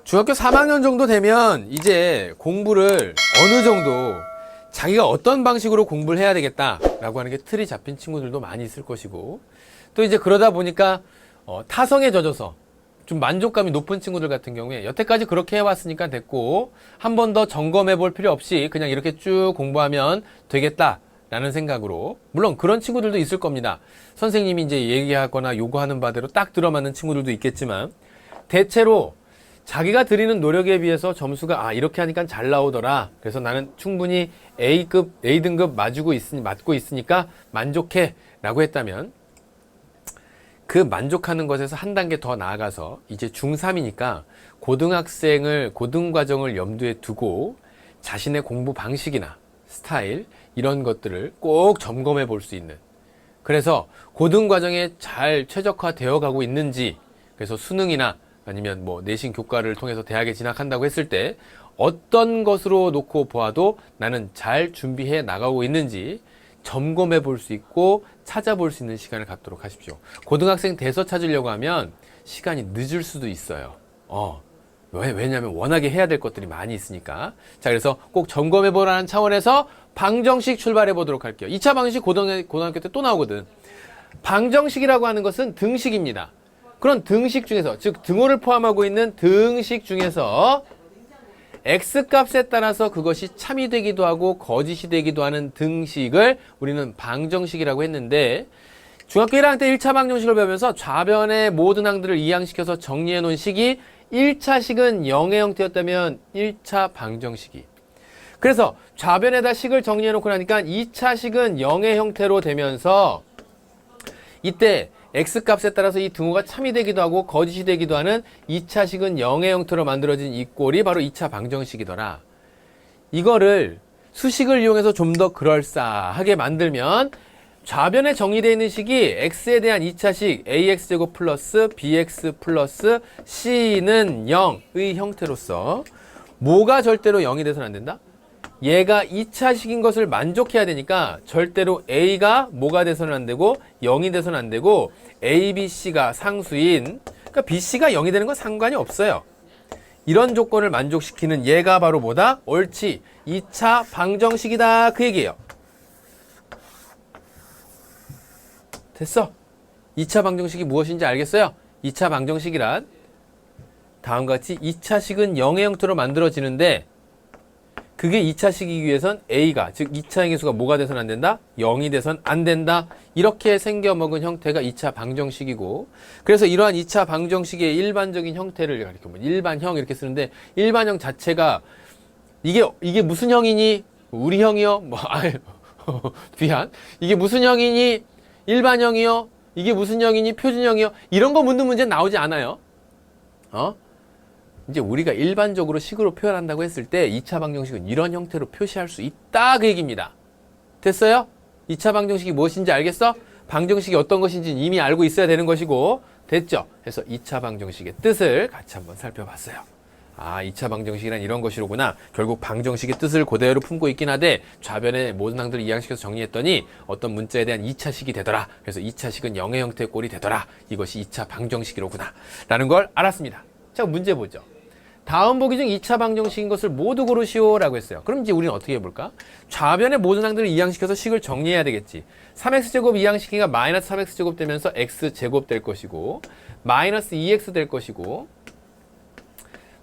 중학교 3학년 정도 되면 이제 공부를 어느 정도 자기가 어떤 방식으로 공부를 해야 되겠다라고 하는 게 틀이 잡힌 친구들도 많이 있을 것이고, 또 이제 그러다 보니까 타성에 젖어서 좀 만족감이 높은 친구들 같은 경우에 여태까지 그렇게 해왔으니까 됐고 한 번 더 점검해 볼 필요 없이 그냥 이렇게 쭉 공부하면 되겠다라는 생각으로, 물론 그런 친구들도 있을 겁니다. 선생님이 이제 얘기하거나 요구하는 바대로 딱 들어맞는 친구들도 있겠지만, 대체로 자기가 들이는 노력에 비해서 점수가 이렇게 하니까 잘 나오더라, 그래서 나는 충분히 A등급 맞고 있으니까 만족해 라고 했다면, 그 만족하는 것에서 한 단계 더 나아가서 이제 중3이니까 고등과정을 염두에 두고 자신의 공부 방식이나 스타일 이런 것들을 꼭 점검해 볼 수 있는, 그래서 고등과정에 잘 최적화되어 가고 있는지, 그래서 수능이나 아니면 뭐 내신 교과를 통해서 대학에 진학한다고 했을 때 어떤 것으로 놓고 보아도 나는 잘 준비해 나가고 있는지 점검해 볼 수 있고 찾아볼 수 있는 시간을 갖도록 하십시오. 고등학생 돼서 찾으려고 하면 시간이 늦을 수도 있어요. 왜냐하면 워낙에 해야 될 것들이 많이 있으니까. 자, 그래서 꼭 점검해 보라는 차원에서 방정식 출발해 보도록 할게요. 2차 방정식 고등학교 때 또 나오거든. 방정식이라고 하는 것은 등식입니다. 그런 등식 중에서, 즉 등호를 포함하고 있는 등식 중에서 X값에 따라서 그것이 참이 되기도 하고 거짓이 되기도 하는 등식을 우리는 방정식이라고 했는데, 중학교 1학년 때 1차 방정식을 배우면서 좌변의 모든 항들을 이항시켜서 정리해 놓은 식이 1차식은 0의 형태였다면 1차 방정식이, 그래서 좌변에다 식을 정리해 놓고 나니까 2차식은 0의 형태로 되면서, 이때 X값에 따라서 이 등호가 참이 되기도 하고 거짓이 되기도 하는 2차식은 0의 형태로 만들어진 이 꼴이 바로 2차 방정식이더라. 이거를 수식을 이용해서 좀 더 그럴싸하게 만들면, 좌변에 정리되어 있는 식이 X에 대한 2차식 AX제곱 플러스 BX 플러스 C는 0의 형태로서, 뭐가 절대로 0이 돼서는 안 된다? 얘가 2차식인 것을 만족해야 되니까 절대로 A가 뭐가 돼서는 안 되고 0이 돼서는 안 되고, A, B, C가 상수인, 그러니까 B, C가 0이 되는 건 상관이 없어요. 이런 조건을 만족시키는 얘가 바로 뭐다? 옳지, 2차 방정식이다, 그 얘기예요. 됐어? 2차 방정식이 무엇인지 알겠어요? 2차 방정식이란 다음과 같이 2차식은 0의 형태로 만들어지는데, 그게 2차식이기 위해선 A가, 즉 2차 행위수가 뭐가 돼서는 안 된다? 0이 돼선 안 된다. 이렇게 생겨먹은 형태가 2차 방정식이고, 그래서 이러한 2차 방정식의 일반적인 형태를 가리켜 일반형 이렇게 쓰는데, 일반형 자체가 이게 무슨 형이니? 우리 형이요? 미안. 이게 무슨 형이니? 일반형이요? 이게 무슨 형이니? 표준형이요? 이런 거 묻는 문제는 나오지 않아요. 이제 우리가 일반적으로 식으로 표현한다고 했을 때 2차 방정식은 이런 형태로 표시할 수 있다, 그 얘기입니다. 됐어요? 2차 방정식이 무엇인지 알겠어? 방정식이 어떤 것인지 이미 알고 있어야 되는 것이고, 됐죠? 그래서 2차 방정식의 뜻을 같이 한번 살펴봤어요. 2차 방정식이란 이런 것이로구나. 결국 방정식의 뜻을 그대로 품고 있긴 하되 좌변의 모든 항들을 이항시켜서 정리했더니 어떤 문자에 대한 2차식이 되더라. 그래서 2차식은 0의 형태의 꼴이 되더라. 이것이 2차 방정식이로구나 라는 걸 알았습니다. 자, 문제 보죠. 다음 보기 중 2차 방정식인 것을 모두 고르시오 라고 했어요. 그럼 이제 우리는 어떻게 해볼까? 좌변의 모든 항들을 이항시켜서 식을 정리해야 되겠지. 3x제곱 이항시키기가 마이너스 3x제곱 되면서 x제곱 될 것이고, 마이너스 2x 될 것이고,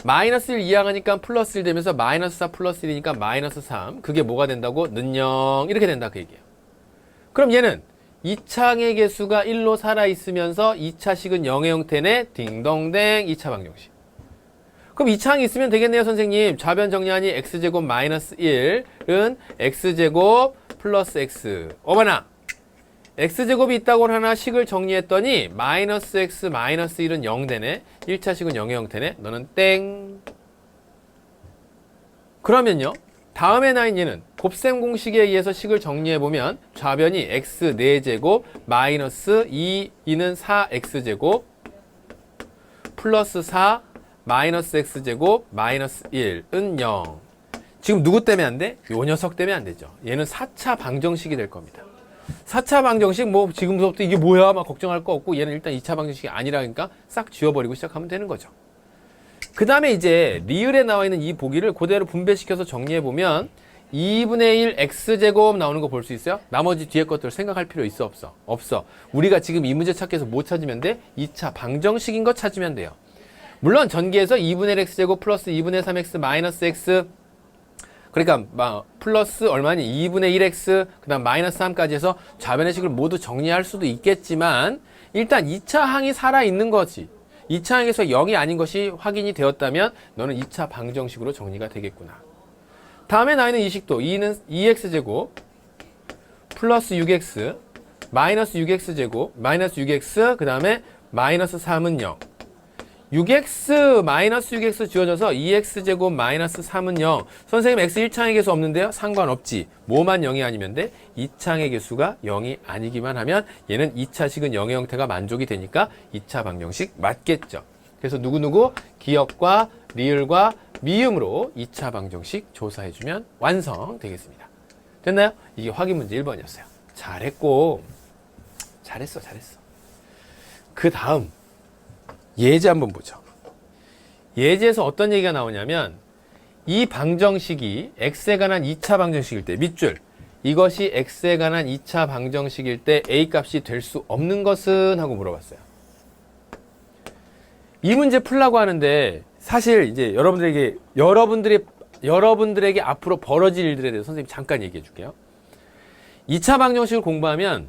마이너스 1 이항하니까 플러스 1 되면서 마이너스 4 플러스 1이니까 마이너스 3. 그게 뭐가 된다고? 는 0 이렇게 된다, 그 얘기예요. 그럼 얘는 2차항의 개수가 1로 살아있으면서 2차식은 0의 형태네. 딩동댕. 2차 방정식. 그럼 2차항이 있으면 되겠네요, 선생님. 좌변 정리하니 x제곱 마이너스 1은 x제곱 플러스 x. 어머나! x제곱이 있다고 하나 식을 정리했더니 마이너스 x 마이너스 1은 0 되네. 1차식은 0의 형태네. 너는 땡. 그러면요, 다음에 나인 얘는 곱셈 공식에 의해서 식을 정리해보면 좌변이 x 4제곱 마이너스 2는 4x제곱 플러스 4 마이너스 x제곱 마이너스 1은 0. 지금 누구 때문에 안 돼? 요 녀석 때문에 안 되죠. 얘는 4차 방정식이 될 겁니다. 4차 방정식 뭐 지금부터 이게 뭐야 막 걱정할 거 없고, 얘는 일단 2차 방정식이 아니라니까 싹 지워버리고 시작하면 되는 거죠. 그 다음에 이제 리을에 나와 있는 이 보기를 그대로 분배시켜서 정리해보면 2분의 1 x제곱 나오는 거 볼 수 있어요? 나머지 뒤에 것들 생각할 필요 있어 없어? 없어. 우리가 지금 이 문제 찾기 위해서 뭐 찾으면 돼? 2차 방정식인 거 찾으면 돼요. 물론 전기에서 2분의 1 x제곱 플러스 2분의 3x 마이너스 x, 그러니까 플러스 얼마니? 2분의 1x 그 다음 마이너스 3까지 해서 좌변의 식을 모두 정리할 수도 있겠지만 일단 2차 항이 살아있는 거지. 2차 항에서 0이 아닌 것이 확인이 되었다면 너는 2차 방정식으로 정리가 되겠구나. 다음에 나와 있는 이 식도 2는 2x제곱 플러스 6x 마이너스 6x제곱 마이너스 6x 그 다음에 마이너스 3은 0. 6x 마이너스 6x 지워져서 2x제곱 마이너스 3은 0. 선생님 x 1창의 개수 없는데요? 상관없지. 뭐만 0이 아니면 돼? 2창의 개수가 0이 아니기만 하면 얘는 2차식은 0의 형태가 만족이 되니까 2차 방정식 맞겠죠. 그래서 누구누구 기역과 리을과 미음으로 2차 방정식 조사해주면 완성되겠습니다. 됐나요? 이게 확인 문제 1번이었어요. 잘했고 잘했어. 그 다음 예제 한번 보죠. 예제에서 어떤 얘기가 나오냐면 이 방정식이 x에 관한 2차 방정식일 때 밑줄 이것이 x에 관한 2차 방정식일 때 a 값이 될 수 없는 것은? 하고 물어봤어요. 이 문제 풀라고 하는데 사실 이제 여러분들에게 앞으로 벌어질 일들에 대해서 선생님이 잠깐 얘기해 줄게요. 2차 방정식을 공부하면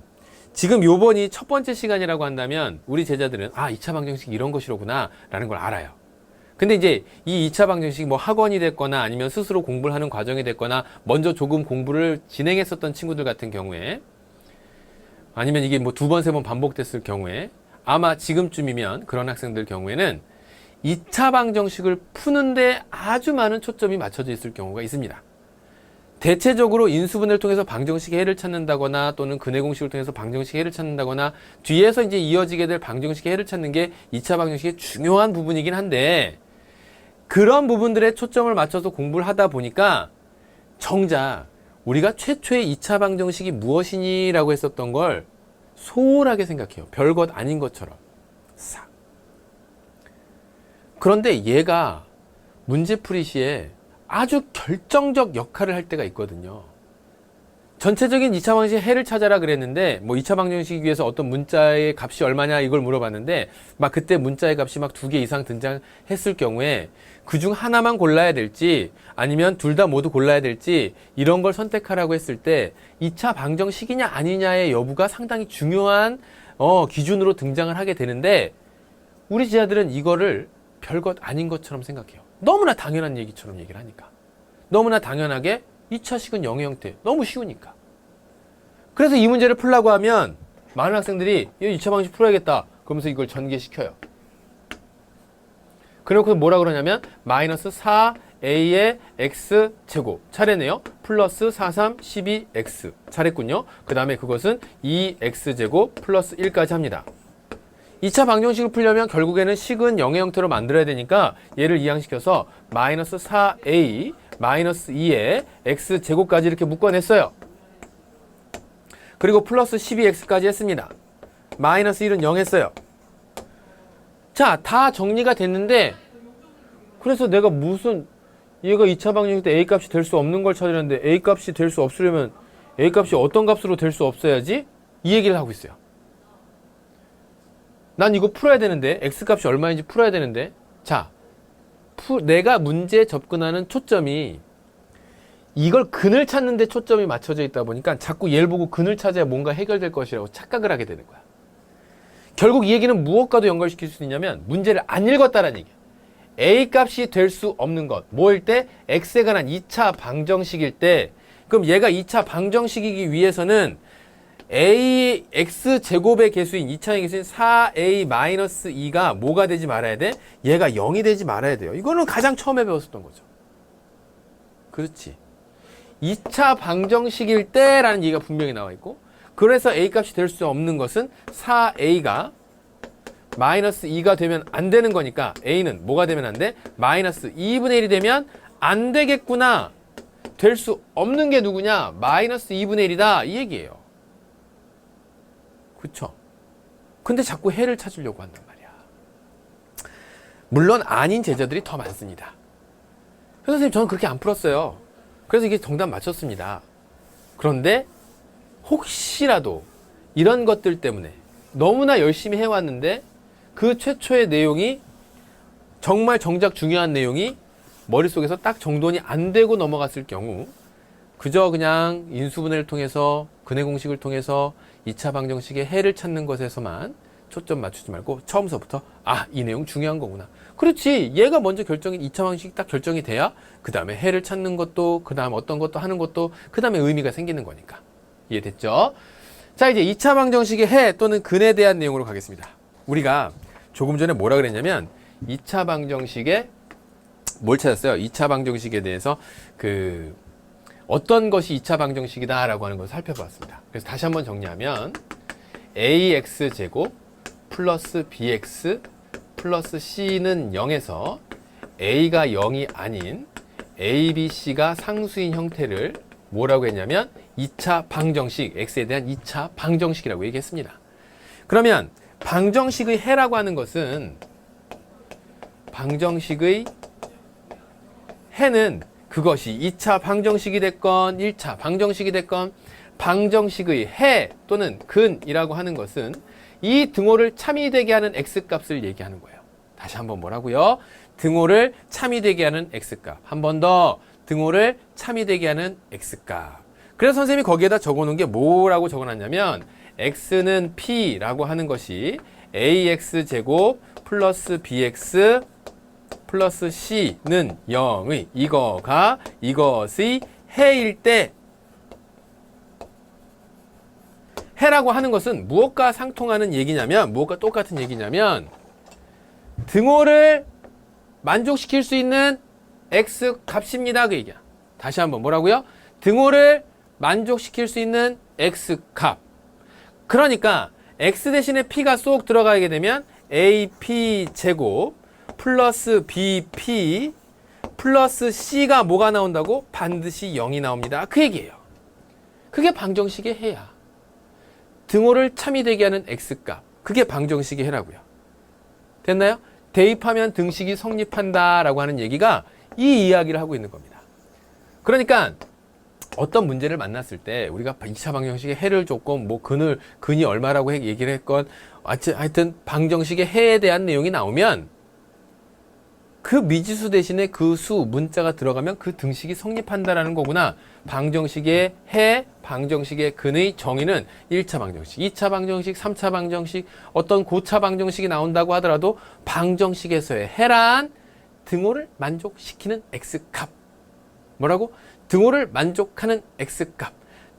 지금 요번이 첫 번째 시간이라고 한다면 우리 제자들은 2차 방정식이 이런 것이로구나 라는 걸 알아요. 근데 이제 이 2차 방정식이 뭐 학원이 됐거나 아니면 스스로 공부를 하는 과정이 됐거나 먼저 조금 공부를 진행했었던 친구들 같은 경우에 아니면 이게 뭐 2번, 3번 반복됐을 경우에 아마 지금쯤이면 그런 학생들 경우에는 2차 방정식을 푸는데 아주 많은 초점이 맞춰져 있을 경우가 있습니다. 대체적으로 인수분해를 통해서 방정식의 해를 찾는다거나 또는 근해공식을 통해서 방정식의 해를 찾는다거나 뒤에서 이제 이어지게 될 방정식의 해를 찾는 게 2차 방정식의 중요한 부분이긴 한데 그런 부분들에 초점을 맞춰서 공부를 하다 보니까 정작 우리가 최초의 2차 방정식이 무엇이니? 라고 했었던 걸 소홀하게 생각해요. 별것 아닌 것처럼. 싹. 그런데 얘가 문제풀이 시에 아주 결정적 역할을 할 때가 있거든요. 전체적인 2차 방정식 해를 찾아라 그랬는데 뭐 2차 방정식 위해서 어떤 문자의 값이 얼마냐 이걸 물어봤는데 막 그때 문자의 값이 막 2개 이상 등장했을 경우에 그중 하나만 골라야 될지 아니면 둘 다 모두 골라야 될지 이런 걸 선택하라고 했을 때 2차 방정식이냐 아니냐의 여부가 상당히 중요한 기준으로 등장을 하게 되는데 우리 제자들은 이거를 별것 아닌 것처럼 생각해요. 너무나 당연한 얘기처럼 얘기를 하니까. 너무나 당연하게 2차식은 0의 형태. 너무 쉬우니까. 그래서 이 문제를 풀라고 하면 많은 학생들이 2차 방정식 풀어야겠다. 그러면서 이걸 전개시켜요. 그래놓고 뭐라 그러냐면 마이너스 4a의 x제곱 차례네요. 플러스 4, 3, 12x 차례군요. 그 다음에 그것은 2x제곱 플러스 1까지 합니다. 2차 방정식을 풀려면 결국에는 식은 0의 형태로 만들어야 되니까 얘를 이항시켜서 마이너스 4a 마이너스 2의 x제곱까지 이렇게 묶어냈어요. 그리고 플러스 12x까지 했습니다. 마이너스 1은 0 했어요. 자, 다 정리가 됐는데 그래서 내가 얘가 2차 방정식 때 a 값이 될 수 없는 걸 찾으려는데 a 값이 될 수 없으려면 a 값이 어떤 값으로 될 수 없어야지? 이 얘기를 하고 있어요. 난 이거 풀어야 되는데 x값이 얼마인지 풀어야 되는데 자, 내가 문제에 접근하는 초점이 이걸 근을 찾는 데 초점이 맞춰져 있다 보니까 자꾸 얘를 보고 근을 찾아야 뭔가 해결될 것이라고 착각을 하게 되는 거야. 결국 이 얘기는 무엇과도 연결시킬 수 있냐면 문제를 안 읽었다라는 얘기야. a 값이 될 수 없는 것 뭐일 때? x에 관한 2차 방정식일 때 그럼 얘가 2차 방정식이기 위해서는 a x제곱의 개수인 2차의 개수인 4a-2가 뭐가 되지 말아야 돼? 얘가 0이 되지 말아야 돼요. 이거는 가장 처음에 배웠었던 거죠. 그렇지. 2차 방정식일 때 라는 얘기가 분명히 나와 있고 그래서 a 값이 될 수 없는 것은 4a가 마이너스 2가 되면 안 되는 거니까 a는 뭐가 되면 안 돼? 마이너스 2분의 1이 되면 안 되겠구나. 될 수 없는 게 누구냐? 마이너스 2분의 1이다. 이 얘기예요. 그쵸? 근데 자꾸 해를 찾으려고 한단 말이야. 물론 아닌 제자들이 더 많습니다. 선생님 저는 그렇게 안 풀었어요. 그래서 이게 정답 맞췄습니다. 그런데 혹시라도 이런 것들 때문에 너무나 열심히 해왔는데 그 최초의 내용이 정말 정작 중요한 내용이 머릿속에서 딱 정돈이 안 되고 넘어갔을 경우 그저 그냥 인수분해를 통해서 근해 공식을 통해서 2차 방정식의 해를 찾는 것에서만 초점 맞추지 말고 처음서부터 이 내용 중요한 거구나. 그렇지. 얘가 먼저 2차 방정식이 딱 결정이 돼야 그 다음에 해를 찾는 것도 그 다음 어떤 것도 하는 것도 그 다음에 의미가 생기는 거니까. 이해됐죠? 자, 이제 2차 방정식의 해 또는 근에 대한 내용으로 가겠습니다. 우리가 조금 전에 뭐라 그랬냐면 2차 방정식에 뭘 찾았어요? 2차 방정식에 대해서 어떤 것이 2차 방정식이다 라고 하는 것을 살펴봤습니다. 그래서 다시 한번 정리하면 ax제곱 플러스 bx 플러스 c는 0에서 a가 0이 아닌 a, b, c가 상수인 형태를 뭐라고 했냐면 2차 방정식, x에 대한 2차 방정식이라고 얘기했습니다. 그러면 방정식의 해라고 하는 것은 방정식의 해는 그것이 2차 방정식이 됐건 1차 방정식이 됐건 방정식의 해 또는 근이라고 하는 것은 이 등호를 참이되게 하는 x값을 얘기하는 거예요. 다시 한번 뭐라고요? 등호를 참이되게 하는 x값. 한 번 더 등호를 참이되게 하는 x값. 그래서 선생님이 거기에다 적어놓은 게 뭐라고 적어놨냐면 x는 p라고 하는 것이 ax제곱 플러스 bx 플러스 c는 0의 이것의 해일 때 해라고 하는 것은 무엇과 상통하는 얘기냐면 무엇과 똑같은 얘기냐면 등호를 만족시킬 수 있는 x 값입니다. 그 얘기야. 다시 한번 뭐라고요? 등호를 만족시킬 수 있는 x 값. 그러니까 x 대신에 p가 쏙 들어가게 되면 ap 제곱 플러스 bp 플러스 c가 뭐가 나온다고? 반드시 0이 나옵니다. 그 얘기예요. 그게 방정식의 해야. 등호를 참이되게 하는 x값. 그게 방정식의 해라고요. 됐나요? 대입하면 등식이 성립한다 라고 하는 얘기가 이 이야기를 하고 있는 겁니다. 그러니까 어떤 문제를 만났을 때 우리가 2차 방정식의 해를 조금 근이 얼마라고 얘기를 했건 하여튼 방정식의 해에 대한 내용이 나오면 그 미지수 대신에 그 문자가 들어가면 그 등식이 성립한다라는 거구나. 방정식의 해, 방정식의 근의 정의는 1차 방정식, 2차 방정식, 3차 방정식, 어떤 고차 방정식이 나온다고 하더라도 방정식에서의 해란 등호를 만족시키는 x값. 뭐라고? 등호를 만족하는 x값.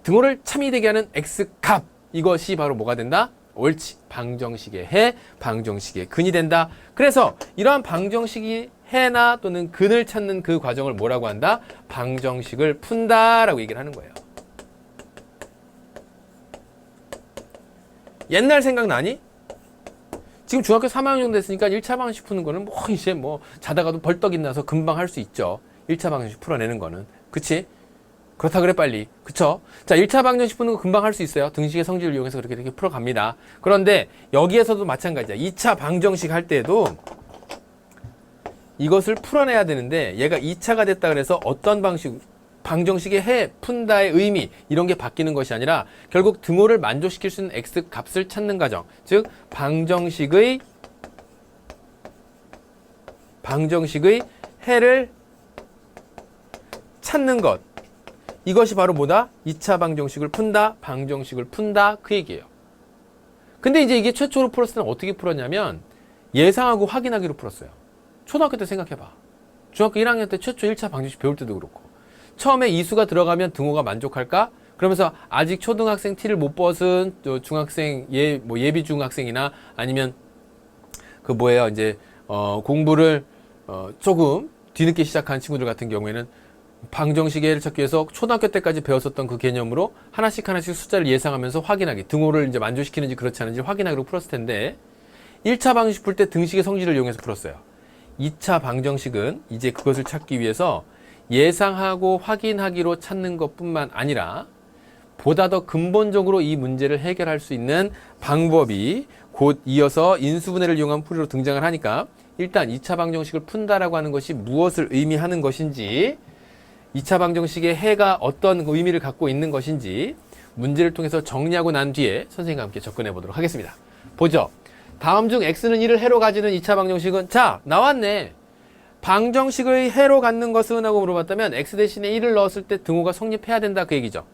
등호를 참이되게 하는 x값. 이것이 바로 뭐가 된다? 옳지. 방정식의 해, 방정식의 근이 된다. 그래서 이러한 방정식이 해나 또는 근을 찾는 그 과정을 뭐라고 한다? 방정식을 푼다라고 얘기를 하는 거예요. 옛날 생각나니? 지금 중학교 3학년 됐으니까 1차 방정식 푸는 거는 이제 자다가도 벌떡 일어나서 금방 할 수 있죠. 1차 방정식 풀어내는 거는. 그치? 그렇다 그래 빨리. 그쵸? 자, 1차 방정식 푸는 거 금방 할 수 있어요. 등식의 성질을 이용해서 그렇게 풀어갑니다. 그런데 여기에서도 마찬가지야. 2차 방정식 할 때에도 이것을 풀어내야 되는데 얘가 2차가 됐다 그래서 어떤 방정식의 해, 푼다의 의미 이런 게 바뀌는 것이 아니라 결국 등호를 만족시킬 수 있는 x 값을 찾는 과정. 즉 방정식의 해를 찾는 것. 이것이 바로 뭐다? 2차 방정식을 푼다, 방정식을 푼다 그 얘기예요. 근데 이제 이게 최초로 풀었을 때는 어떻게 풀었냐면 예상하고 확인하기로 풀었어요. 초등학교 때 생각해봐. 중학교 1학년 때 최초 1차 방정식 배울 때도 그렇고 처음에 이수가 들어가면 등호가 만족할까? 그러면서 아직 초등학생 티를 못 벗은 중학생 예비 중학생이나 아니면 공부를 조금 뒤늦게 시작한 친구들 같은 경우에는 방정식의 해를 찾기 위해서 초등학교 때까지 배웠었던 그 개념으로 하나씩 숫자를 예상하면서 확인하기, 등호를 이제 만족시키는지 그렇지 않은지 확인하기로 풀었을 텐데 1차 방정식 풀 때 등식의 성질을 이용해서 풀었어요. 2차 방정식은 이제 그것을 찾기 위해서 예상하고 확인하기로 찾는 것뿐만 아니라 보다 더 근본적으로 이 문제를 해결할 수 있는 방법이 곧 이어서 인수분해를 이용한 풀이로 등장을 하니까 일단 2차 방정식을 푼다라고 하는 것이 무엇을 의미하는 것인지, 2차 방정식의 해가 어떤 의미를 갖고 있는 것인지 문제를 통해서 정리하고 난 뒤에 선생님과 함께 접근해 보도록 하겠습니다. 보죠. 다음 중 x는 1을 해로 가지는 2차 방정식은, 자, 나왔네. 방정식의 해로 갖는 것은 하고 물어봤다면 x 대신에 1을 넣었을 때 등호가 성립해야 된다 그 얘기죠.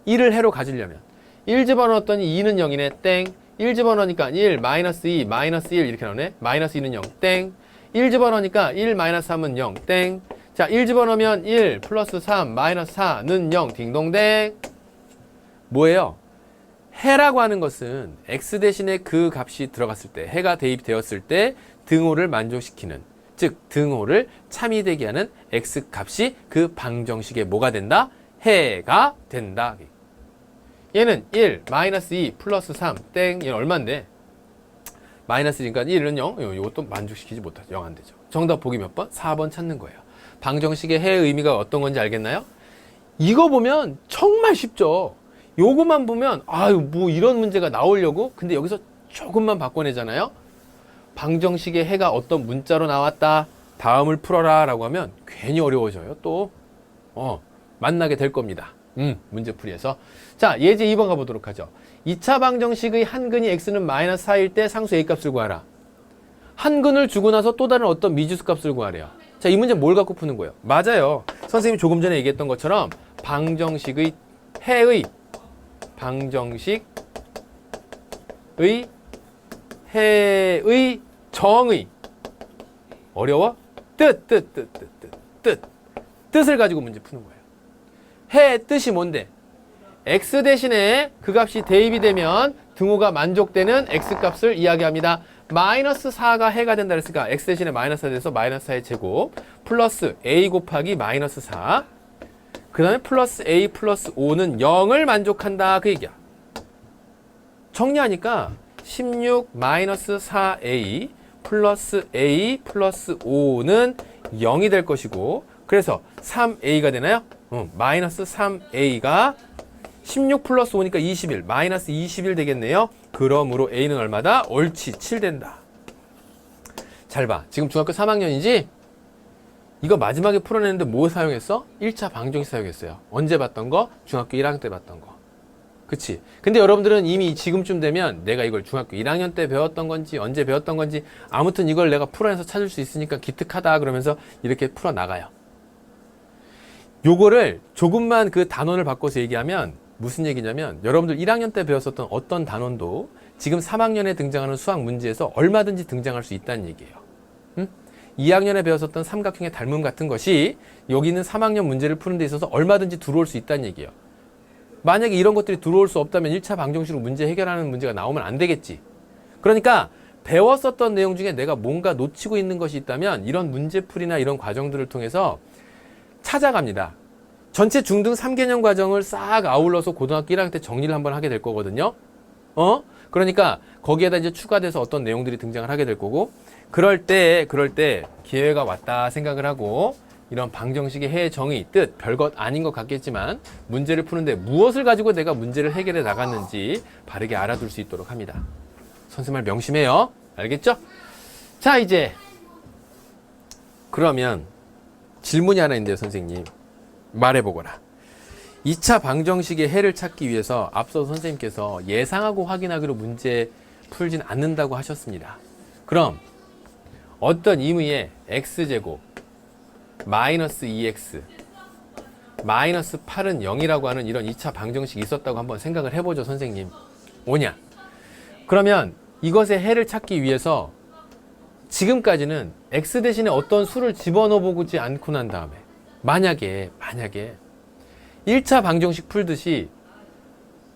1을 해로 가지려면 1 집어넣었더니 2는 0이네. 땡. 1 집어넣으니까 1, 마이너스 2, 마이너스 1 이렇게 나오네. 마이너스 2는 0. 땡. 1 집어넣으니까 1, 마이너스 3은 0. 땡. 자, 1 집어넣으면 1, 플러스 3, 마이너스 4는 0. 딩동댕. 뭐예요? 해라고 하는 것은 x 대신에 그 값이 들어갔을 때, 해가 대입되었을 때 등호를 만족시키는, 즉 등호를 참이되게 하는 x 값이 그 방정식에 뭐가 된다? 해가 된다. 얘는 1, 마이너스 2, 플러스 3, 땡. 얘는 얼마인데? 마이너스 1이니까 1은 0. 이것도 만족시키지 못하죠. 0 안 되죠. 정답 보기 몇 번? 4번 찾는 거예요. 방정식의 해의 의미가 어떤 건지 알겠나요? 이거 보면 정말 쉽죠. 요거만 보면 아유 뭐 이런 문제가 나오려고? 근데 여기서 조금만 바꿔내잖아요. 방정식의 해가 어떤 문자로 나왔다, 다음을 풀어라 라고 하면 괜히 어려워져요. 또 만나게 될 겁니다. 문제풀이에서. 자, 예제 2번 가보도록 하죠. 2차 방정식의 한근이 x는 마이너스 4일 때 상수 a 값을 구하라. 한근을 주고 나서 또 다른 어떤 미지수 값을 구하래요. 자, 이 문제 뭘 갖고 푸는 거예요? 맞아요. 선생님이 조금 전에 얘기했던 것처럼 방정식의 해의, 방정식의 해의 정의, 어려워? 뜻을 가지고 문제 푸는 거예요. 해의 뜻이 뭔데? x 대신에 그 값이 대입이 되면 등호가 만족되는 x 값을 이야기합니다. 마이너스 4가 해가 된다 그랬으니까 x 대신에 마이너스 4 돼서 마이너스 4의 제곱 플러스 a 곱하기 마이너스 4, 그 다음에 플러스 a 플러스 5는 0을 만족한다 그 얘기야. 정리하니까 16 마이너스 4a 플러스 a 플러스 5는 0이 될 것이고, 그래서 3a가 되나요? 마이너스 3a가 16 플러스 5니까 21, 마이너스 21 되겠네요. 그러므로 a는 얼마다? 옳지, 7 된다. 잘 봐. 지금 중학교 3학년이지? 이거 마지막에 풀어내는데 뭐 사용했어? 1차 방정식 사용했어요. 언제 봤던 거? 중학교 1학년 때 봤던 거. 그치? 근데 여러분들은 이미 지금쯤 되면 내가 이걸 중학교 1학년 때 배웠던 건지 언제 배웠던 건지 아무튼 이걸 내가 풀어내서 찾을 수 있으니까 기특하다 그러면서 이렇게 풀어나가요. 요거를 조금만 그 단원을 바꿔서 얘기하면 무슨 얘기냐면, 여러분들 1학년 때 배웠었던 어떤 단원도 지금 3학년에 등장하는 수학 문제에서 얼마든지 등장할 수 있다는 얘기예요. 2학년에 배웠었던 삼각형의 닮음 같은 것이 여기 있는 3학년 문제를 푸는 데 있어서 얼마든지 들어올 수 있다는 얘기예요. 만약에 이런 것들이 들어올 수 없다면 1차 방정식으로 문제 해결하는 문제가 나오면 안 되겠지. 그러니까 배웠었던 내용 중에 내가 뭔가 놓치고 있는 것이 있다면 이런 문제풀이나 이런 과정들을 통해서 찾아갑니다. 전체 중등 3개년 과정을 싹 아울러서 고등학교 1학년 때 정리를 한번 하게 될 거거든요. 그러니까 거기에다 이제 추가돼서 어떤 내용들이 등장을 하게 될 거고, 그럴 때 기회가 왔다 생각을 하고 이런 방정식의 해의 정의, 뜻, 별것 아닌 것 같겠지만 문제를 푸는데 무엇을 가지고 내가 문제를 해결해 나갔는지 바르게 알아둘 수 있도록 합니다. 선생님 말 명심해요. 알겠죠? 자, 이제 그러면 질문이 하나 있는데요, 선생님. 말해보거라. 2차 방정식의 해를 찾기 위해서 앞서 선생님께서 예상하고 확인하기로 문제 풀진 않는다고 하셨습니다. 그럼 어떤 임의의 x제곱 마이너스 2x 마이너스 8은 0이라고 하는 이런 2차 방정식이 있었다고 한번 생각을 해보죠, 선생님. 오냐? 그러면 이것의 해를 찾기 위해서 지금까지는 x 대신에 어떤 수를 집어넣어 보지 않고 난 다음에 만약에 1차 방정식 풀듯이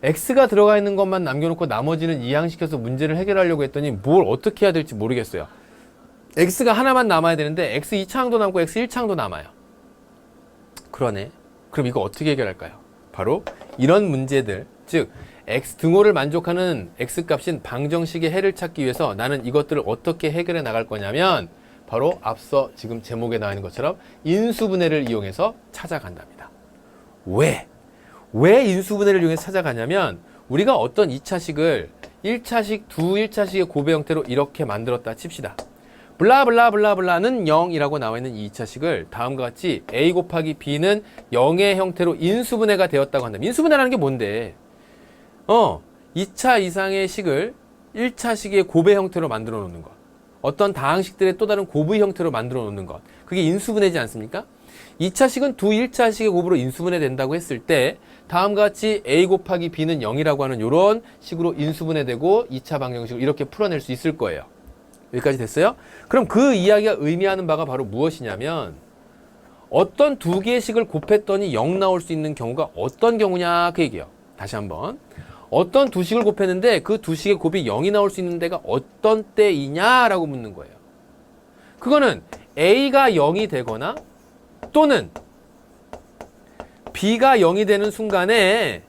x가 들어가 있는 것만 남겨놓고 나머지는 이항시켜서 문제를 해결하려고 했더니 뭘 어떻게 해야 될지 모르겠어요. x가 하나만 남아야 되는데 x 2차항도 남고 x 1차항도 남아요. 그러네. 그럼 이거 어떻게 해결할까요? 바로 이런 문제들, 즉 x 등호를 만족하는 x값인 방정식의 해를 찾기 위해서 나는 이것들을 어떻게 해결해 나갈 거냐면 바로 앞서 지금 제목에 나와 있는 것처럼 인수분해를 이용해서 찾아간답니다. 왜 인수분해를 이용해서 찾아가냐면 우리가 어떤 2차식을 1차식, 두 1차식의 곱의 형태로 이렇게 만들었다 칩시다. 블라블라블라블라는 0이라고 나와 있는 이 2차식을 다음과 같이 a 곱하기 b는 0의 형태로 인수분해가 되었다고 한다면, 인수분해라는 게 뭔데? 2차 이상의 식을 1차식의 곱의 형태로 만들어 놓는 것, 어떤 다항식들의 또 다른 곱의 형태로 만들어 놓는 것, 그게 인수분해지 않습니까? 2차식은 두 1차식의 곱으로 인수분해 된다고 했을 때 다음과 같이 a 곱하기 b는 0이라고 하는 이런 식으로 인수분해되고 2차 방정식을 이렇게 풀어낼 수 있을 거예요. 여기까지 됐어요? 그럼 그 이야기가 의미하는 바가 바로 무엇이냐면, 어떤 두 개의 식을 곱했더니 0 나올 수 있는 경우가 어떤 경우냐, 그 얘기예요. 다시 한번. 어떤 두 식을 곱했는데 그 두 식의 곱이 0이 나올 수 있는 데가 어떤 때이냐라고 묻는 거예요. 그거는 a가 0이 되거나 또는 b가 0이 되는 순간에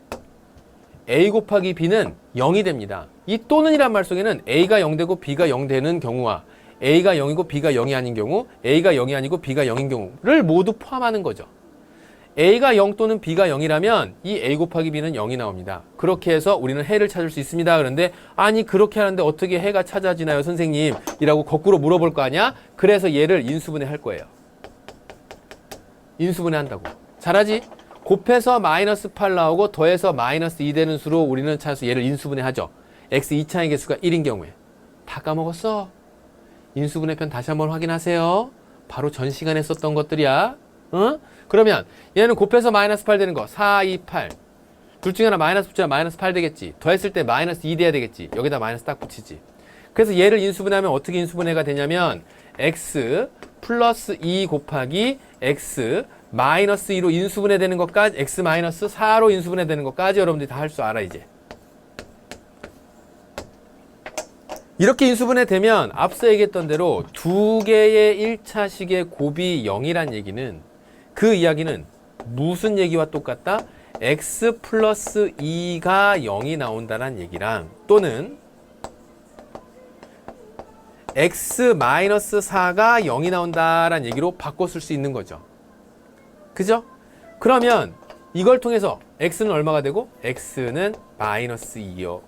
a 곱하기 b는 0이 됩니다. 이 또는이란 말 속에는 a가 0 되고 b가 0 되는 경우와 a가 0이고 b가 0이 아닌 경우, a가 0이 아니고 b가 0인 경우를 모두 포함하는 거죠. a가 0 또는 b가 0이라면 이 a 곱하기 b는 0이 나옵니다. 그렇게 해서 우리는 해를 찾을 수 있습니다. 그런데 아니 그렇게 하는데 어떻게 해가 찾아지나요 선생님? 이라고 거꾸로 물어볼 거 아니야? 그래서 얘를 인수분해 할 거예요. 인수분해 한다고. 잘하지? 곱해서 마이너스 8 나오고 더해서 마이너스 2 되는 수로 우리는 찾아서 얘를 인수분해 하죠. x 2차의 개수가 1인 경우에. 다 까먹었어? 인수분해편 다시 한번 확인하세요. 바로 전 시간에 썼던 것들이야. 그러면 얘는 곱해서 마이너스 8 되는 거 4, 2, 8. 둘 중에 하나 마이너스 붙여야 마이너스 8 되겠지. 더했을 때 마이너스 2 돼야 되겠지. 여기다 마이너스 딱 붙이지. 그래서 얘를 인수분해하면 어떻게 인수분해가 되냐면 x 플러스 2 곱하기 x 마이너스 2로 인수분해 되는 것까지, x 마이너스 4로 인수분해 되는 것까지 여러분들이 다 할 줄 알아 이제. 이렇게 인수분해 되면 앞서 얘기했던 대로 두 개의 1차식의 곱이 0이란 얘기는, 그 이야기는 무슨 얘기와 똑같다? x 플러스 2가 0이 나온다는 얘기랑, 또는 x 마이너스 4가 0이 나온다는 얘기로 바꿔 쓸 수 있는 거죠. 그죠? 그러면 이걸 통해서 x는 얼마가 되고 x는 마이너스 2요.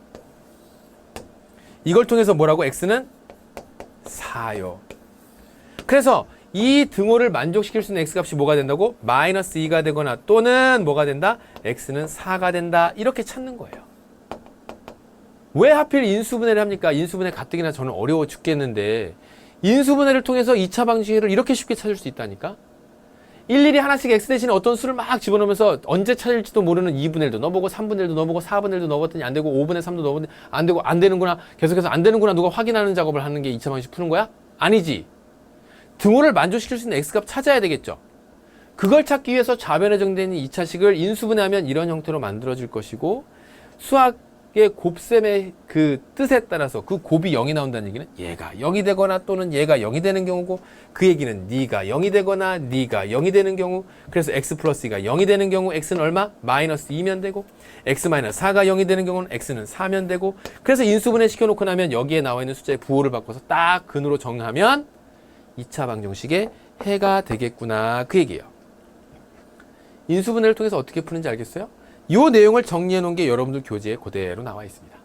이걸 통해서 뭐라고? x는 4요. 그래서 이 등호를 만족시킬 수 있는 x값이 뭐가 된다고? 마이너스 2가 되거나 또는 뭐가 된다? x는 4가 된다. 이렇게 찾는 거예요. 왜 하필 인수분해를 합니까? 인수분해 가뜩이나 저는 어려워 죽겠는데 인수분해를 통해서 2차 방정식을 이렇게 쉽게 찾을 수 있다니까? 일일이 하나씩 x 대신에 어떤 수를 막 집어넣으면서 언제 찾을지도 모르는 2분의 1도 넣어보고 3분의 1도 넣어보고 4분의 1도 넣어봤더니 안 되고 5분의 3도 넣어봤더니 안 되고 안 되는구나. 계속해서 안 되는구나. 누가 확인하는 작업을 하는 게 2차 방정식 푸는 거야? 아니지. 등호를 만족시킬 수 있는 x값 찾아야 되겠죠. 그걸 찾기 위해서 좌변에 정되어 있는 2차식을 인수분해하면 이런 형태로 만들어질 것이고, 수학의 곱셈의 그 뜻에 따라서 그 곱이 0이 나온다는 얘기는 얘가 0이 되거나 또는 얘가 0이 되는 경우고, 그 얘기는 네가 0이 되거나 네가 0이 되는 경우, 그래서 x 플러스 2가 0이 되는 경우 x는 얼마? 마이너스 2면 되고, x 마이너스 4가 0이 되는 경우는 x는 4면 되고, 그래서 인수분해 시켜놓고 나면 여기에 나와 있는 숫자의 부호를 바꿔서 딱 근으로 정하면 2차 방정식의 해가 되겠구나, 그 얘기예요. 인수분해를 통해서 어떻게 푸는지 알겠어요? 이 내용을 정리해 놓은 게 여러분들 교재에 그대로 나와 있습니다.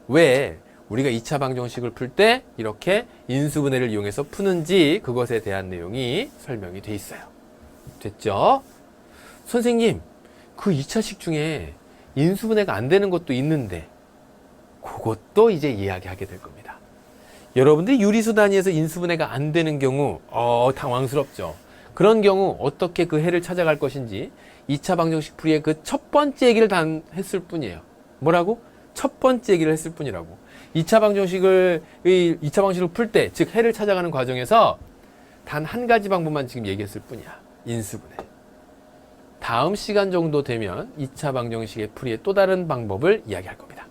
왜 우리가 2차 방정식을 풀 때 이렇게 인수분해를 이용해서 푸는지 그것에 대한 내용이 설명이 돼 있어요. 됐죠? 선생님, 그 2차식 중에 인수분해가 안 되는 것도 있는데 그것도 이제 이야기하게 될 겁니다. 여러분들이 유리수 단위에서 인수분해가 안 되는 경우 당황스럽죠. 그런 경우 어떻게 그 해를 찾아갈 것인지 2차 방정식 풀이의 그 첫 번째 얘기를 단 했을 뿐이에요. 뭐라고? 첫 번째 얘기를 했을 뿐이라고. 2차 방정식을 풀 때, 즉 해를 찾아가는 과정에서 단 한 가지 방법만 지금 얘기했을 뿐이야. 인수분해. 다음 시간 정도 되면 2차 방정식의 풀이의 또 다른 방법을 이야기할 겁니다.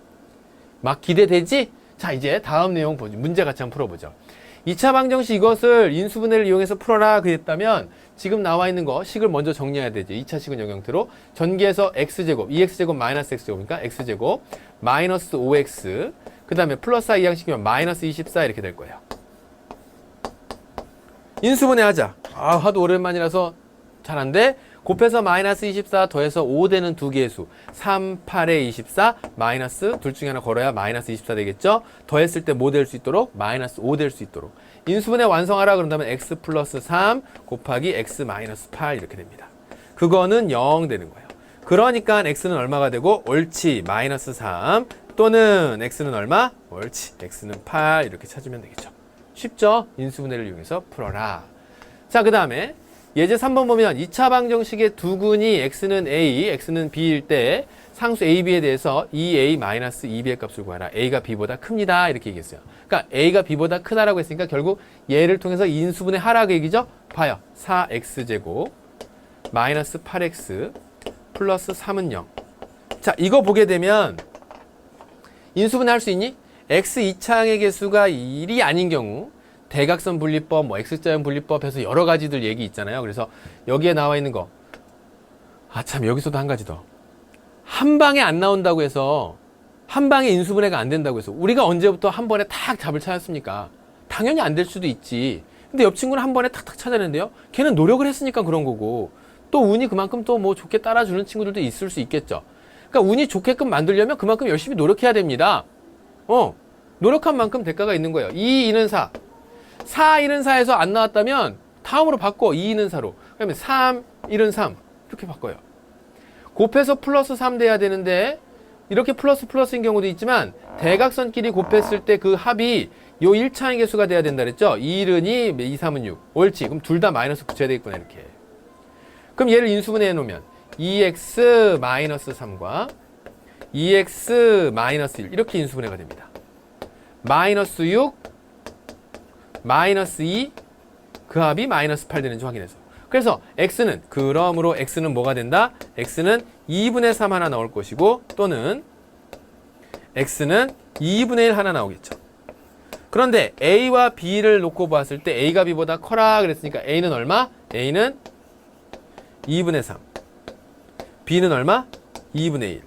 막 기대되지? 자, 이제 다음 내용 보죠. 문제 같이 한번 풀어보죠. 2차 방정식 이것을 인수분해를 이용해서 풀어라 그랬다면 지금 나와 있는 거 식을 먼저 정리해야 되지. 2차 식은 이 형태로 전개해서 x제곱, 2x제곱 마이너스 x제곱이니까 x제곱 마이너스 5x 그 다음에 플러스 i 양식이면 마이너스 24 이렇게 될 거예요. 인수분해 하자. 하도 오랜만이라서 잘 안 돼. 곱해서 마이너스 24 더해서 5 되는 두 개의 수. 3, 8에 24 마이너스 둘 중에 하나 걸어야 마이너스 24 되겠죠? 더했을 때 뭐 될 수 있도록? 마이너스 5 될 수 있도록. 인수분해 완성하라 그런다면 x 플러스 3 곱하기 x 마이너스 8 이렇게 됩니다. 그거는 0 되는 거예요. 그러니까 x는 얼마가 되고? 옳지 마이너스 3 또는 x는 얼마? 옳지 x는 8 이렇게 찾으면 되겠죠. 쉽죠? 인수분해를 이용해서 풀어라. 자, 그 다음에 예제 3번 보면 2차 방정식의 두 근이 x는 a, x는 b일 때 상수 a, b에 대해서 2a-2b의 값을 구하라. a가 b보다 큽니다. 이렇게 얘기했어요. 그러니까 a가 b보다 크다라고 했으니까 결국 얘를 통해서 인수분해 하라 그 얘기죠. 봐요. 4x제곱 마이너스 8x 플러스 3은 0. 자, 이거 보게 되면 인수분해 할 수 있니? x 이차항의 개수가 1이 아닌 경우 대각선 분리법, 뭐 x자연 분리법 해서 여러 가지들 얘기 있잖아요. 그래서 여기에 나와 있는 거. 아, 참 여기서도 한 가지 더. 한 방에 안 나온다고 해서 한 방에 인수분해가 안 된다고 해서 우리가 언제부터 한 번에 탁 답을 찾았습니까? 당연히 안 될 수도 있지. 근데 옆 친구는 한 번에 탁탁 찾아내는데요. 걔는 노력을 했으니까 그런 거고 또 운이 그만큼 또 뭐 좋게 따라주는 친구들도 있을 수 있겠죠. 그러니까 운이 좋게끔 만들려면 그만큼 열심히 노력해야 됩니다. 노력한 만큼 대가가 있는 거예요. 2, 2는 4. 4, 1은 4에서 안 나왔다면 다음으로 바꿔. 2, 2는 4로. 그러면 3, 1은 3. 이렇게 바꿔요. 곱해서 플러스 3 돼야 되는데 이렇게 플러스인 경우도 있지만 대각선끼리 곱했을 때 그 합이 요 1차항의 개수가 돼야 된다 그랬죠? 2, 1은 2, 2, 3은 6. 옳지. 그럼 둘 다 마이너스 붙여야 되겠구나 이렇게. 그럼 얘를 인수분해 해놓으면 2x 마이너스 3과 2x 마이너스 1 이렇게 인수분해가 됩니다. 마이너스 6 마이너스 2 그 합이 마이너스 8 되는지 확인해서. 그래서 x는 그러므로 x는 뭐가 된다? x는 2분의 3 하나 나올 것이고 또는 x는 2분의 1 하나 나오겠죠. 그런데 a와 b를 놓고 봤을 때 a가 b보다 커라 그랬으니까 a는 얼마? a는 2분의 3 b는 얼마? 2분의 1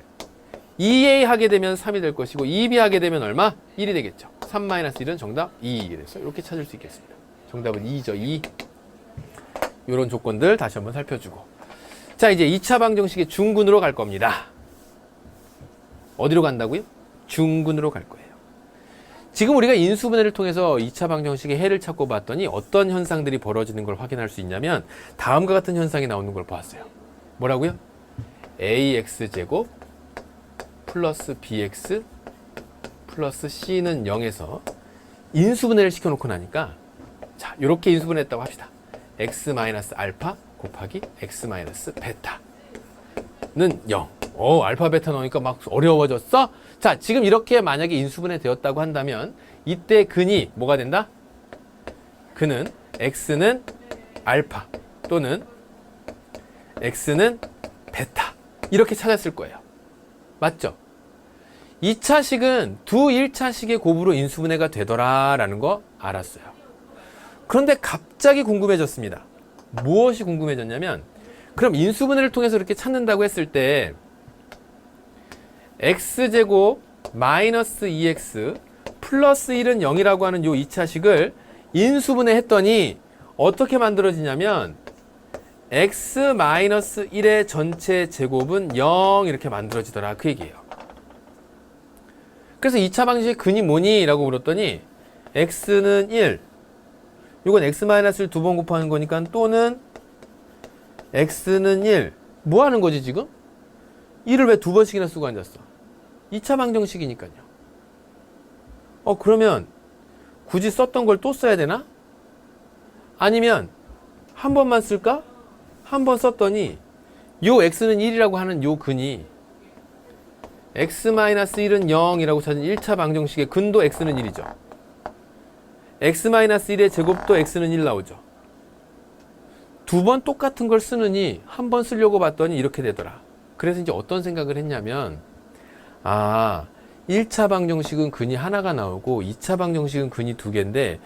2a 하게 되면 3이 될 것이고 2b 하게 되면 얼마? 1이 되겠죠. 3-1은 정답 2. 그래서 이렇게 찾을 수 있겠습니다. 정답은 2죠. 2. 이런 조건들 다시 한번 살펴주고. 자, 이제 2차 방정식의 중근으로 갈 겁니다. 어디로 간다고요? 중근으로 갈 거예요. 지금 우리가 인수분해를 통해서 2차 방정식의 해를 찾고 봤더니 어떤 현상들이 벌어지는 걸 확인할 수 있냐면 다음과 같은 현상이 나오는 걸 보았어요. 뭐라고요? ax제곱 플러스 bx 플러스 c는 0에서 인수분해를 시켜놓고 나니까 자, 이렇게 인수분해했다고 합시다. x 마이너스 알파 곱하기 x 마이너스 베타는 0. 알파 베타 넣으니까 막 어려워졌어? 자, 지금 이렇게 만약에 인수분해 되었다고 한다면 이때 근이 뭐가 된다? 근은 x는 알파 또는 x는 베타 이렇게 찾았을 거예요. 맞죠? 2차식은 두 1차식의 곱으로 인수분해가 되더라라는 거 알았어요. 그런데 갑자기 궁금해졌습니다. 무엇이 궁금해졌냐면 그럼 인수분해를 통해서 이렇게 찾는다고 했을 때 x제곱 마이너스 2x 플러스 1은 0이라고 하는 요 2차식을 인수분해 했더니 어떻게 만들어지냐면 x 마이너스 1의 전체 제곱은 0 이렇게 만들어지더라 그 얘기예요. 그래서 2차 방정식의 근이 뭐니? 라고 물었더니 x는 1 이건 x-를 두 번 곱하는 거니까 또는 x는 1 뭐 하는 거지 지금? 1을 왜 두 번씩이나 쓰고 앉았어? 2차 방정식이니까요. 그러면 굳이 썼던 걸 또 써야 되나? 아니면 한 번만 쓸까? 한 번 썼더니 요 x는 1이라고 하는 요 근이 x-1은 0이라고 찾은 1차 방정식의 근도 x는 1이죠. x-1의 제곱도 x는 1 나오죠. 두 번 똑같은 걸 쓰느니 한 번 쓰려고 봤더니 이렇게 되더라. 그래서 이제 어떤 생각을 했냐면 1차 방정식은 근이 하나가 나오고 2차 방정식은 근이 두 개인데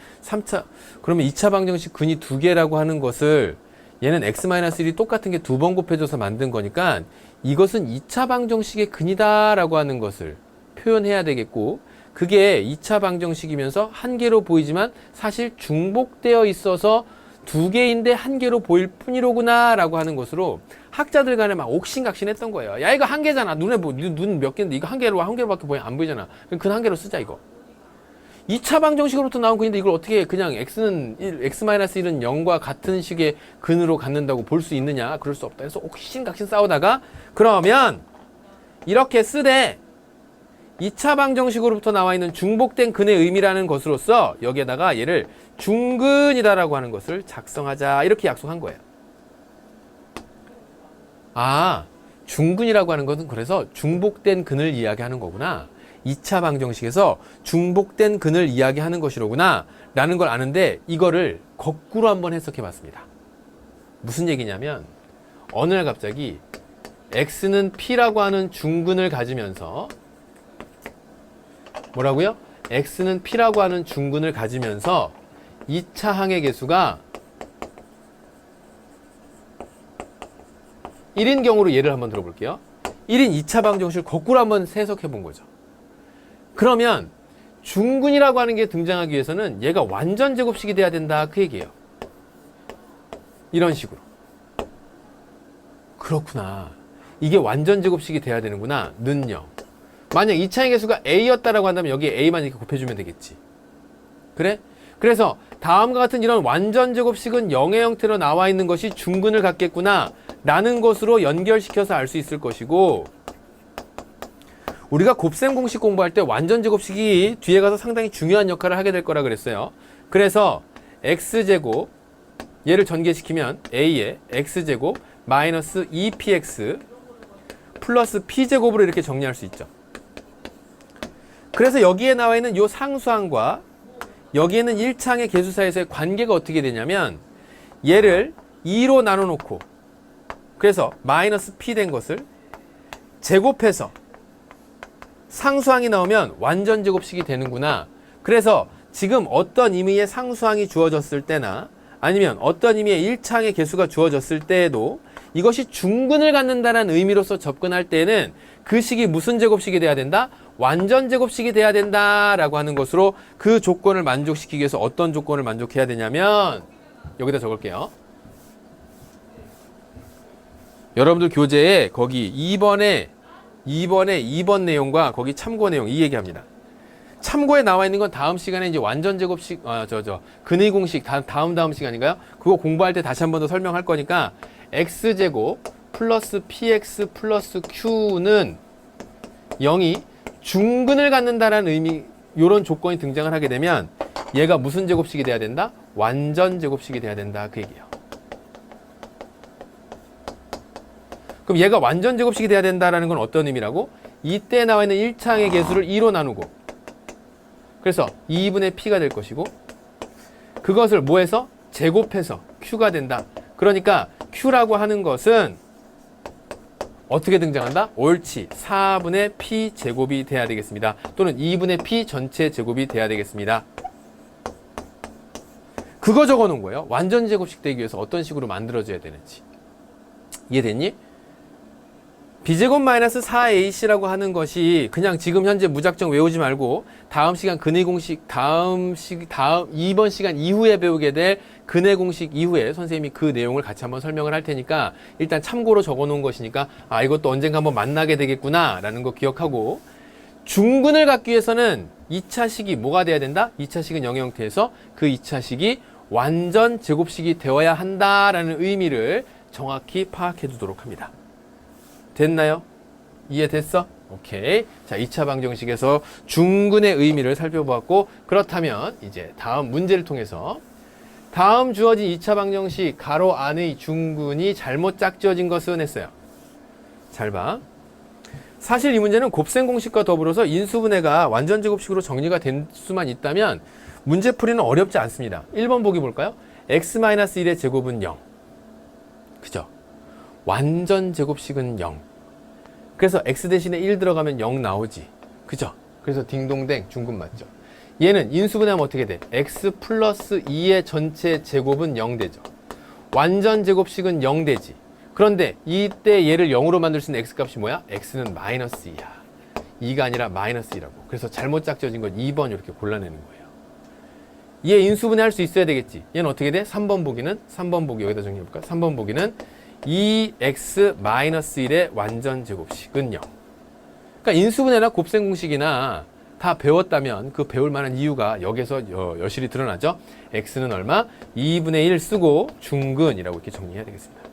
그러면 2차 방정식 근이 두 개라고 하는 것을 얘는 x-1이 똑같은 게 두 번 곱해줘서 만든 거니까 이것은 2차 방정식의 근이다 라고 하는 것을 표현해야 되겠고 그게 2차 방정식이면서 한 개로 보이지만 사실 중복되어 있어서 두 개인데 한 개로 보일 뿐이로구나 라고 하는 것으로 학자들 간에 막 옥신각신했던 거예요. 야, 이거 한 개잖아. 눈에 눈 몇 개인데 이거 한 개로밖에 안 보이잖아. 그럼 그 한 개로 쓰자 이거. 2차 방정식으로부터 나온 근인데 이걸 어떻게 그냥 x는 1, x-1은 0과 같은 식의 근으로 갖는다고 볼 수 있느냐? 그럴 수 없다. 그래서 옥신각신 싸우다가 그러면 이렇게 쓰되 2차 방정식으로부터 나와 있는 중복된 근의 의미라는 것으로서 여기에다가 얘를 중근이다라고 하는 것을 작성하자 이렇게 약속한 거예요. 아, 중근이라고 하는 것은 그래서 중복된 근을 이야기하는 거구나. 2차 방정식에서 중복된 근을 이야기하는 것이로구나 라는 걸 아는데 이거를 거꾸로 한번 해석해 봤습니다. 무슨 얘기냐면 어느 날 갑자기 x는 p라고 하는 중근을 가지면서 뭐라고요? x는 p라고 하는 중근을 가지면서 2차 항의 개수가 1인 경우로 예를 한번 들어볼게요. 1인 2차 방정식을 거꾸로 한번 해석해 본 거죠. 그러면 중근이라고 하는 게 등장하기 위해서는 얘가 완전 제곱식이 돼야 된다 그 얘기예요. 이런 식으로. 그렇구나. 이게 완전 제곱식이 돼야 되는구나. 는요. 만약 2차의 개수가 a였다라고 한다면 여기에 a만 이렇게 곱해주면 되겠지. 그래? 그래서 다음과 같은 이런 완전 제곱식은 0의 형태로 나와 있는 것이 중근을 갖겠구나 라는 것으로 연결시켜서 알 수 있을 것이고, 우리가 곱셈 공식 공부할 때 완전 제곱식이 뒤에 가서 상당히 중요한 역할을 하게 될 거라 그랬어요. 그래서 x제곱 얘를 전개시키면 a에 x제곱 마이너스 2px 플러스 p제곱으로 이렇게 정리할 수 있죠. 그래서 여기에 나와 있는 이 상수항과 여기에는 1차항의 개수 사이에서의 관계가 어떻게 되냐면 얘를 2로 나눠 놓고 그래서 마이너스 p 된 것을 제곱해서 상수항이 나오면 완전 제곱식이 되는구나. 그래서 지금 어떤 의미의 상수항이 주어졌을 때나 아니면 어떤 의미의 1차항의 개수가 주어졌을 때에도 이것이 중근을 갖는다는 의미로서 접근할 때는 그 식이 무슨 제곱식이 돼야 된다? 완전 제곱식이 돼야 된다라고 하는 것으로 그 조건을 만족시키기 위해서 어떤 조건을 만족해야 되냐면 여기다 적을게요. 여러분들 교재에 거기 2번의 내용과 거기 참고 내용 이 얘기합니다. 참고에 나와 있는 건 다음 시간에 이제 완전 제곱식 근의 공식 다음 시간인가요? 그거 공부할 때 다시 한 번 더 설명할 거니까 x제곱 플러스 px 플러스 q는 0이 중근을 갖는다라는 의미 요런 조건이 등장을 하게 되면 얘가 무슨 제곱식이 돼야 된다? 완전 제곱식이 돼야 된다 그 얘기예요. 그럼 얘가 완전 제곱식이 돼야 된다라는 건 어떤 의미라고? 이때 나와 있는 1차항의 개수를 2로 나누고 그래서 2분의 p가 될 것이고 그것을 뭐해서? 제곱해서 q가 된다. 그러니까 q라고 하는 것은 어떻게 등장한다? 옳지. 4분의 p 제곱이 돼야 되겠습니다. 또는 2분의 p 전체 제곱이 돼야 되겠습니다. 그거 적어 놓은 거예요. 완전 제곱식 되기 위해서 어떤 식으로 만들어져야 되는지. 이해됐니? b제곱 마이너스 4ac라고 하는 것이 그냥 지금 현재 무작정 외우지 말고 다음 시간 근의 공식 다음 2번 시간 이후에 배우게 될 근의 공식 이후에 선생님이 그 내용을 같이 한번 설명을 할 테니까 일단 참고로 적어 놓은 것이니까 아 이것도 언젠가 한번 만나게 되겠구나 라는 거 기억하고, 중근을 갖기 위해서는 2차식이 뭐가 돼야 된다? 2차식은 0의 형태에서 그 2차식이 완전 제곱식이 되어야 한다라는 의미를 정확히 파악해 두도록 합니다. 됐나요? 이해됐어? 오케이. 자, 2차 방정식에서 중근의 의미를 살펴보았고, 그렇다면 이제 다음 문제를 통해서 다음 주어진 2차 방정식 가로 안의 중근이 잘못 짝지어진 것은 했어요. 잘 봐. 사실 이 문제는 곱셈 공식과 더불어서 인수분해가 완전 제곱식으로 정리가 된 수만 있다면 문제 풀이는 어렵지 않습니다. 1번 보기 볼까요? x-1의 제곱은 0. 그죠? 완전 제곱식은 0. 그래서 x 대신에 1 들어가면 0 나오지. 그죠? 그래서 딩동댕 중근 맞죠? 얘는 인수분해하면 어떻게 돼? x 플러스 2의 전체 제곱은 0 되죠. 완전 제곱식은 0 되지. 그런데 이때 얘를 0으로 만들 수 있는 x값이 뭐야? x는 마이너스 2야. 2가 아니라 마이너스 2라고. 그래서 잘못 짝지어진 건 2번 이렇게 골라내는 거예요. 얘 인수분해 할 수 있어야 되겠지. 얘는 어떻게 돼? 3번 보기는 3번 보기 여기다 정리해볼까? 3번 보기는 2x-1의 완전 제곱식은 0. 그러니까 인수분해나 곱셈 공식이나 다 배웠다면 그 배울 만한 이유가 여기서 여실히 드러나죠. x는 얼마? 2분의 1 쓰고 중근이라고 이렇게 정리해야 되겠습니다.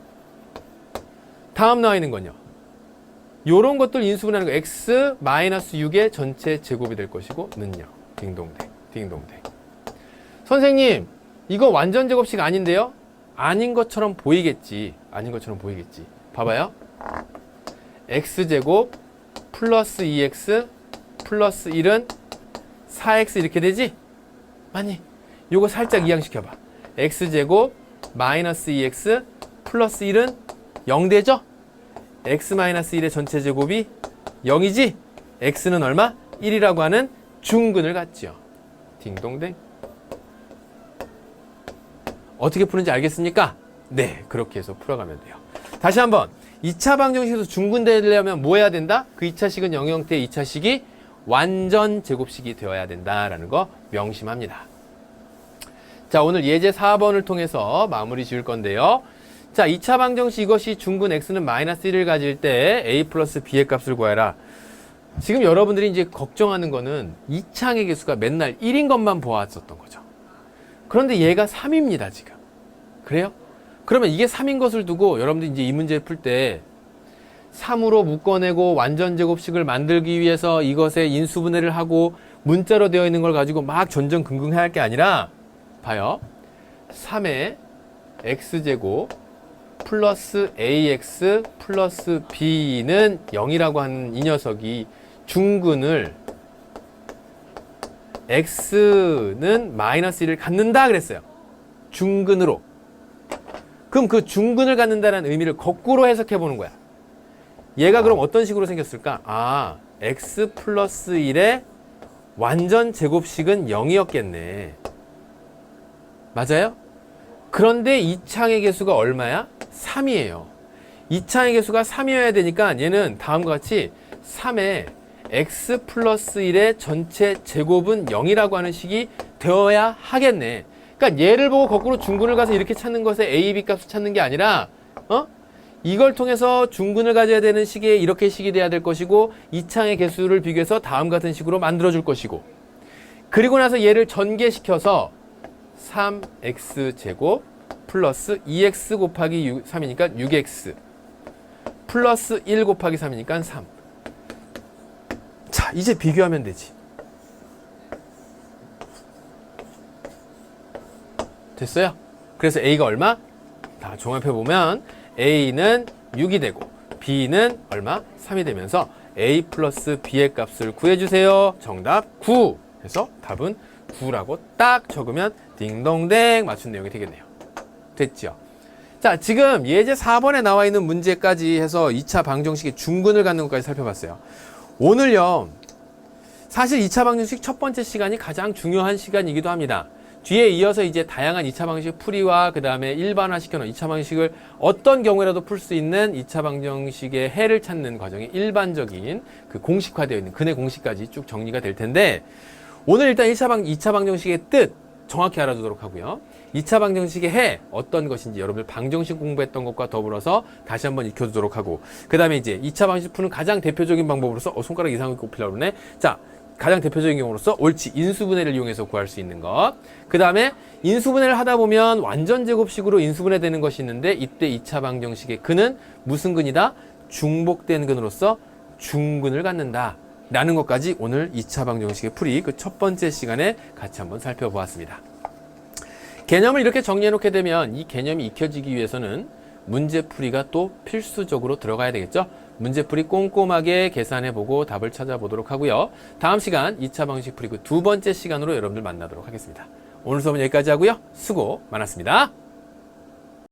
다음 나와 있는 건요. 요런 것들 인수분해하는 거 x-6의 전체 제곱이 될 것이고 는요. 딩동댕 딩동댕. 선생님 이거 완전 제곱식 아닌데요? 아닌 것처럼 보이겠지. 아닌 것처럼 보이겠지. 봐봐요. x제곱 플러스 2x 플러스 1은 4x 이렇게 되지? 맞니? 요거 살짝 이항시켜봐. x제곱 마이너스 2x 플러스 1은 0 되죠? x 마이너스 1의 전체 제곱이 0이지? x는 얼마? 1이라고 하는 중근을 갖죠. 딩동댕. 어떻게 푸는지 알겠습니까? 네, 그렇게 해서 풀어가면 돼요. 다시 한번 2차 방정식에서 중근되려면 뭐 해야 된다? 그 2차식은 0 형태의 2차식이 완전 제곱식이 되어야 된다라는 거 명심합니다. 자, 오늘 예제 4번을 통해서 마무리 지을 건데요. 자, 2차 방정식 이것이 중근 x는 마이너스 1을 가질 때 a 플러스 b의 값을 구해라. 지금 여러분들이 이제 걱정하는 거는 이차항의 개수가 맨날 1인 것만 보았었던 거죠. 그런데 얘가 3입니다, 지금. 그래요? 그러면 이게 3인 것을 두고 여러분들이 이제 이 문제를 풀 때 3으로 묶어내고 완전 제곱식을 만들기 위해서 이것에 인수분해를 하고 문자로 되어 있는 걸 가지고 막 전전긍긍해야 할 게 아니라 봐요. 3의 x제곱 플러스 ax 플러스 b는 0이라고 하는 이 녀석이 중근을 x는 마이너스 1을 갖는다 그랬어요. 중근으로. 그럼 그 중근을 갖는다는 의미를 거꾸로 해석해 보는 거야. 얘가 그럼 어떤 식으로 생겼을까? 아, x 플러스 1의 완전 제곱식은 0이었겠네. 맞아요? 그런데 2차항의 개수가 얼마야? 3이에요. 2차항의 개수가 3이어야 되니까 얘는 다음과 같이 3의 x 플러스 1의 전체 제곱은 0이라고 하는 식이 되어야 하겠네. 그러니까 얘를 보고 거꾸로 중근을 가서 이렇게 찾는 것에 a, b 값을 찾는 게 아니라 이걸 통해서 중근을 가져야 되는 식에 이렇게 식이 돼야 될 것이고 2차항의 개수를 비교해서 다음 같은 식으로 만들어 줄 것이고 그리고 나서 얘를 전개시켜서 3x제곱 플러스 2x 곱하기 3이니까 6x 플러스 1 곱하기 3이니까 3. 자, 이제 비교하면 되지. 됐어요? 그래서 a가 얼마? 다 종합해보면 a는 6이 되고 b는 얼마? 3이 되면서 a 플러스 b의 값을 구해주세요. 정답 9. 해서 답은 9라고 딱 적으면 딩동댕 맞춘 내용이 되겠네요. 됐죠? 자, 지금 예제 4번에 나와 있는 문제까지 해서 2차 방정식의 중근을 갖는 것까지 살펴봤어요. 오늘요, 사실 2차 방정식 첫 번째 시간이 가장 중요한 시간이기도 합니다. 뒤에 이어서 이제 다양한 2차 방정식 풀이와 그 다음에 일반화 시켜놓은 2차 방정식을 어떤 경우에라도 풀 수 있는 2차 방정식의 해를 찾는 과정이 일반적인 그 공식화되어 있는 근해 공식까지 쭉 정리가 될 텐데 오늘 일단 2차 방정식의 뜻 정확히 알아두도록 하고요. 2차 방정식의 해 어떤 것인지 여러분들 방정식 공부했던 것과 더불어서 다시 한번 익혀두도록 하고 그 다음에 이제 2차 방정식 푸는 가장 대표적인 방법으로서 손가락 이상하게 꼽히려고 그러네. 자, 가장 대표적인 경우로서 옳지 인수분해를 이용해서 구할 수 있는 것. 그 다음에 인수분해를 하다 보면 완전 제곱식으로 인수분해 되는 것이 있는데 이때 2차 방정식의 근은 무슨 근이다? 중복된 근으로서 중근을 갖는다 라는 것까지 오늘 2차 방정식의 풀이 그 첫 번째 시간에 같이 한번 살펴보았습니다. 개념을 이렇게 정리해 놓게 되면 이 개념이 익혀지기 위해서는 문제풀이가 또 필수적으로 들어가야 되겠죠. 문제풀이 꼼꼼하게 계산해보고 답을 찾아보도록 하고요. 다음 시간 2차 방식 풀이 그 두 번째 시간으로 여러분들 만나도록 하겠습니다. 오늘 수업은 여기까지 하고요. 수고 많았습니다.